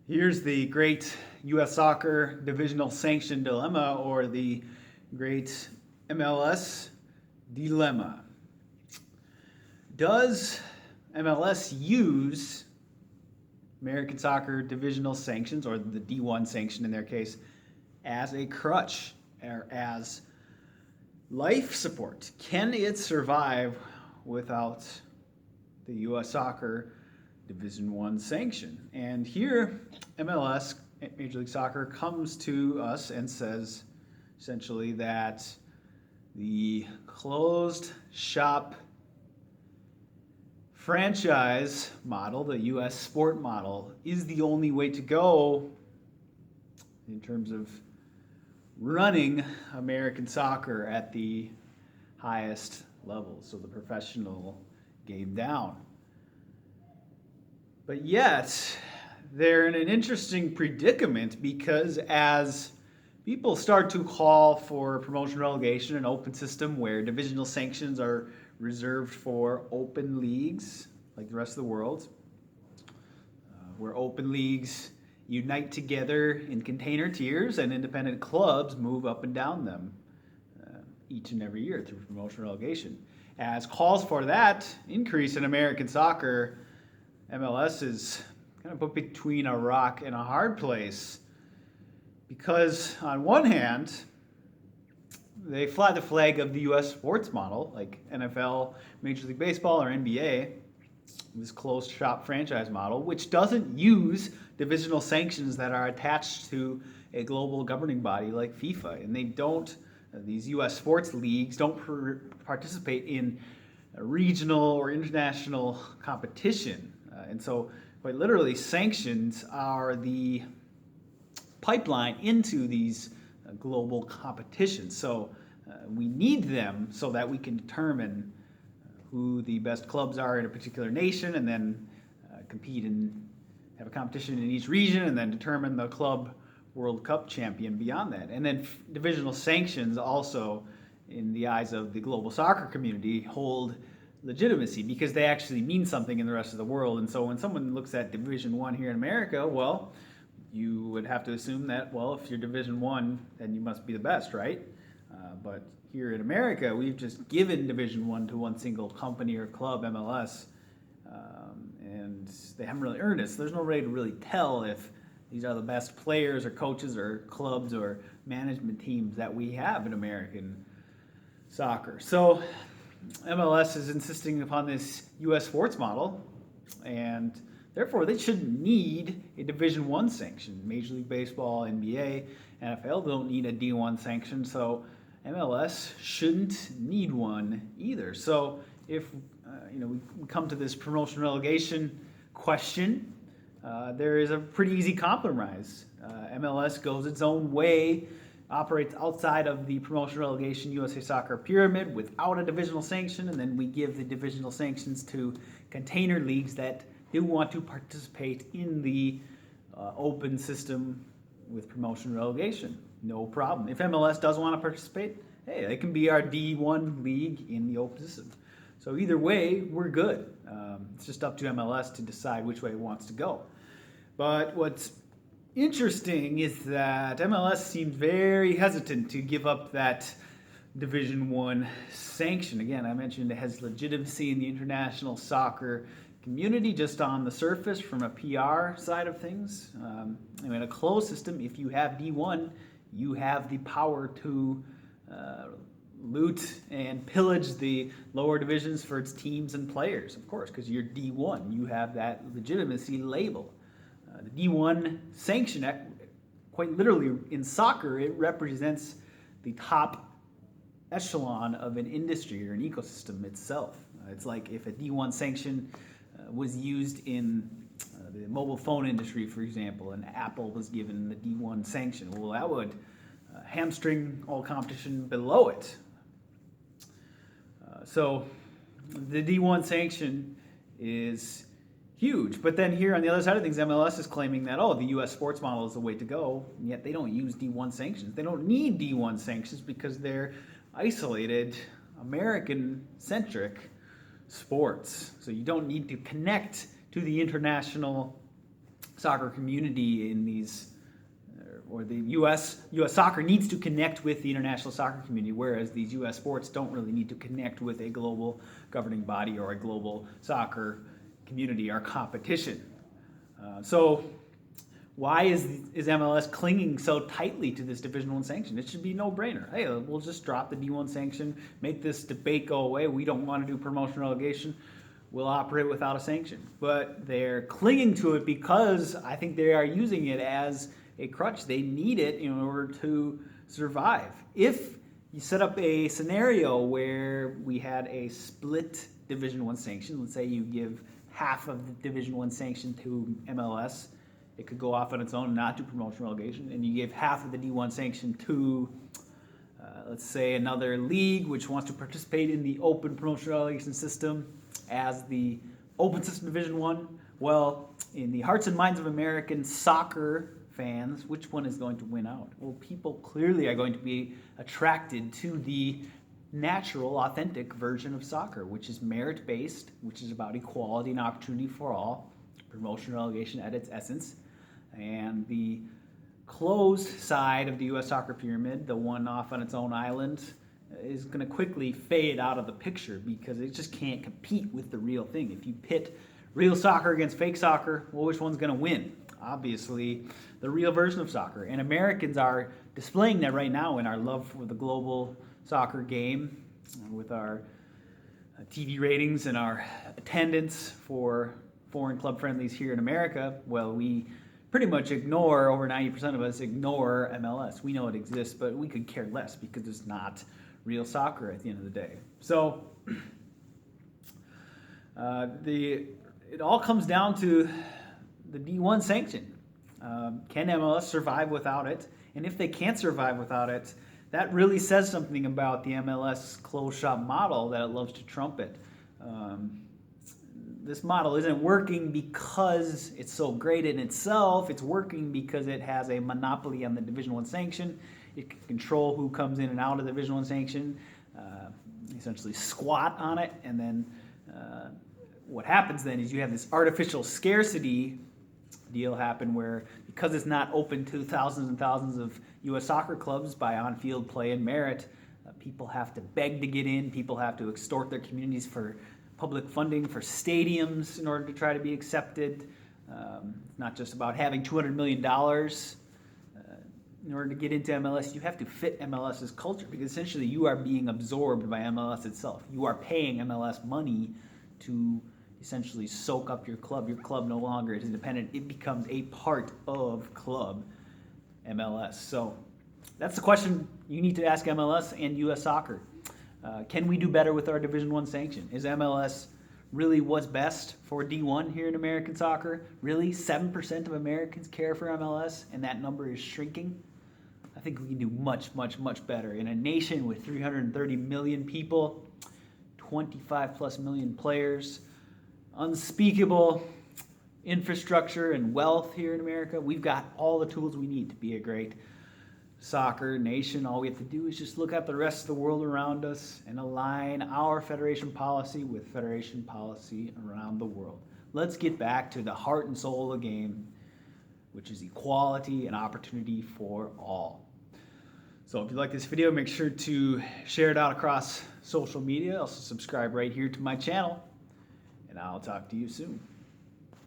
Here's the great U.S. soccer divisional sanction dilemma, or the great MLS dilemma. Does MLS use American soccer divisional sanctions, or the D1 sanction in their case, as a crutch or as life support? Can it survive without the U.S. soccer Division One sanction? And here, MLS, Major League Soccer, comes to us and says essentially that the closed shop franchise model, the U.S. sport model, is the only way to go in terms of running American soccer at the highest level, so the professional game down. But yet, they're in an interesting predicament, because as people start to call for promotion relegation, an open system where divisional sanctions are reserved for open leagues like the rest of the world, where open leagues unite together in container tiers and independent clubs move up and down them each and every year through promotion relegation. As calls for that increase in American soccer, MLS is kind of put between a rock and a hard place, because on one hand, they fly the flag of the U.S. sports model, like NFL, Major League Baseball, or NBA, this closed shop franchise model, which doesn't use divisional sanctions that are attached to a global governing body like FIFA. And they don't, these U.S. sports leagues don't participate in regional or international competition. And so, quite literally, sanctions are the pipeline into these global competitions. So we need them so that we can determine who the best clubs are in a particular nation, and then compete and have a competition in each region, and then determine the club World Cup champion beyond that. And then divisional sanctions also, in the eyes of the global soccer community, hold legitimacy, because they actually mean something in the rest of the world. And so when someone looks at Division One here in America, well, you would have to assume that, well, if you're Division One, then you must be the best, right? But here in America, we've just given Division One to one single company or club, MLS, and they haven't really earned it. So there's no way to really tell if these are the best players or coaches or clubs or management teams that we have in American soccer. So MLS is insisting upon this U.S. sports model, and therefore they shouldn't need a Division One sanction. Major League Baseball, NBA, NFL don't need a D1 sanction, so MLS shouldn't need one either. So if we come to this promotion relegation question, there is a pretty easy compromise. MLS goes its own way, operates outside of the promotion relegation USA Soccer pyramid without a divisional sanction, and then we give the divisional sanctions to container leagues that do want to participate in the open system with promotion relegation. No problem. If MLS does want to participate, hey, they can be our D1 league in the open system. So either way, we're good. It's just up to MLS to decide which way it wants to go. But what's interesting is that MLS seems very hesitant to give up that Division One sanction. Again, I mentioned it has legitimacy in the international soccer community just on the surface from a PR side of things. In a closed system, if you have D1, you have the power to loot and pillage the lower divisions for its teams and players, of course, because you're D1. You have that legitimacy label. The D1 sanction, quite literally in soccer, it represents the top echelon of an industry or an ecosystem itself. It's like if a D1 sanction was used in the mobile phone industry, for example, and Apple was given the D1 sanction. Well, that would hamstring all competition below it. So the D1 sanction is huge. But then here on the other side of things, MLS is claiming that, the U.S. sports model is the way to go, and yet they don't use D1 sanctions. They don't need D1 sanctions because they're isolated, American-centric sports. So you don't need to connect to the international soccer community in these, or the U.S. soccer needs to connect with the international soccer community, whereas these U.S. sports don't really need to connect with a global governing body or a global soccer community or competition. So why is MLS clinging so tightly to this Division I sanction? It should be no brainer. Hey, we'll just drop the D1 sanction, make this debate go away. We don't want to do promotion relegation. We'll operate without a sanction. But they're clinging to it because I think they are using it as a crutch. They need it in order to survive. If you set up a scenario where we had a split Division I sanction, let's say you give half of the Division I sanction to MLS, it could go off on its own, not do promotion relegation, and you give half of the D1 sanction to, let's say, another league which wants to participate in the open promotion relegation system as the open system Division I. Well, in the hearts and minds of American soccer fans, which one is going to win out? Well, people clearly are going to be attracted to the natural, authentic version of soccer, which is merit-based, which is about equality and opportunity for all, promotion relegation at its essence. And the closed side of the U.S. soccer pyramid, the one off on its own island, is going to quickly fade out of the picture because it just can't compete with the real thing. If you pit real soccer against fake soccer, well, which one's going to win? Obviously, the real version of soccer. And Americans are displaying that right now in our love for the global soccer game, with our TV ratings and our attendance for foreign club friendlies here in America. Well, we pretty much ignore, over 90% of us ignore MLS. We know it exists, but we could care less because it's not real soccer at the end of the day. So it all comes down to the D1 sanction. Can MLS survive without it? And if they can't survive without it, that really says something about the MLS closed shop model that it loves to trumpet. This model isn't working because it's so great in itself. It's working because it has a monopoly on the Division I sanction. It can control who comes in and out of the Division I sanction, essentially squat on it, and then what happens then is you have this artificial scarcity deal happen where, because it's not open to thousands and thousands of U.S. soccer clubs by on-field play and merit, people have to beg to get in, people have to extort their communities for public funding for stadiums in order to try to be accepted. It's not just about having $200 million in order to get into MLS. You have to fit MLS's culture because essentially you are being absorbed by MLS itself. You are paying MLS money to essentially soak up your club. Your club no longer is independent. It becomes a part of club MLS. So that's the question you need to ask MLS and U.S. soccer. Can we do better with our Division I sanction? Is MLS really what's best for D1 here in American soccer? Really? 7% of Americans care for MLS, and that number is shrinking? I think we can do much, much, much better. In a nation with 330 million people, 25 plus million players, unspeakable infrastructure and wealth here in America, we've got all the tools we need to be a great soccer nation. All we have to do is just look at the rest of the world around us and align our federation policy with federation policy around the world. Let's get back to the heart and soul of the game, which is equality and opportunity for all. So if you like this video, make sure to share it out across social media. Also subscribe right here to my channel, and I'll talk to you soon.